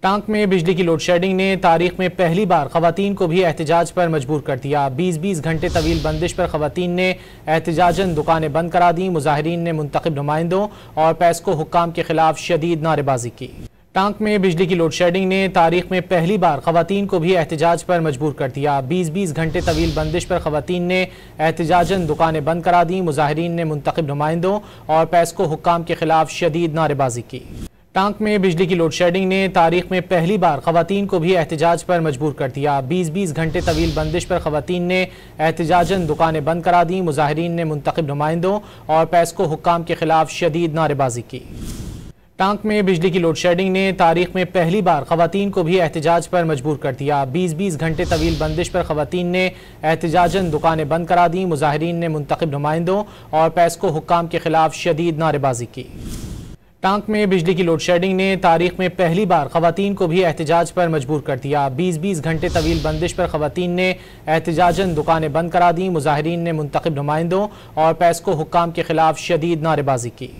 Tank में बिजली की लोड शेडिंग ने तारीख में पहली बार खवातीन को भी एहतजाज पर मजबूर कर दिया। 20-20 घंटे तवील बंदिश पर खवातीन ने एहतजाजन दुकानें बंद करा दी। मुजाहिरीन ने मुंतखब नुमाइंदों और पेस्को हुक्काम के खिलाफ शदीद नारेबाजी की। टांक में बिजली की लोड शेडिंग ने तारीख में पहली बार खवातीन को भी एहतजाज पर मजबूर कर दिया। 20-20 घंटे तवील बंदिश पर खवातीन ने एहतजाजन दुकानें बंद करा दी। मुजाहिरीन ने मुंतखब नुमाइंदों और पेस्को हुक्काम के खिलाफ शदीद नारेबाजी की। टांक में बिजली की लोड शेडिंग ने तारीख में पहली बार खवातीन को भी एहतजाज पर मजबूर कर दिया। 20-20 घंटे तवील बंदिश पर खवातीन ने एहतजाजन दुकानें बंद करा दी। मुजाहिरीन ने मुंतखब नुमाइंदों और पेस्को हुक्काम के खिलाफ शदीद नारेबाजी की। टांक में बिजली की लोड शेडिंग ने तारीख में पहली बार खवातीन को भी एहतजाज पर मजबूर कर दिया। 20-20 घंटे तवील बंदिश पर खवातीन ने एहतजाजन दुकानें बंद करा दी। मुजाहिरीन ने मुंतखब नुमाइंदों और पेस्को हुक्काम के खिलाफ शदीद नारेबाजी की। टांक में बिजली की लोड शेडिंग ने तारीख में पहली बार खवातीन को भी एहतजाज पर मजबूर कर दिया। 20-20 घंटे तवील बंदिश पर खवातीन ने एहतजाजन दुकानें बंद करा दी। मुजाहिरीन ने मुंतखब नुमाइंदों और पेस्को हुक्काम के खिलाफ शदीद नारेबाजी की।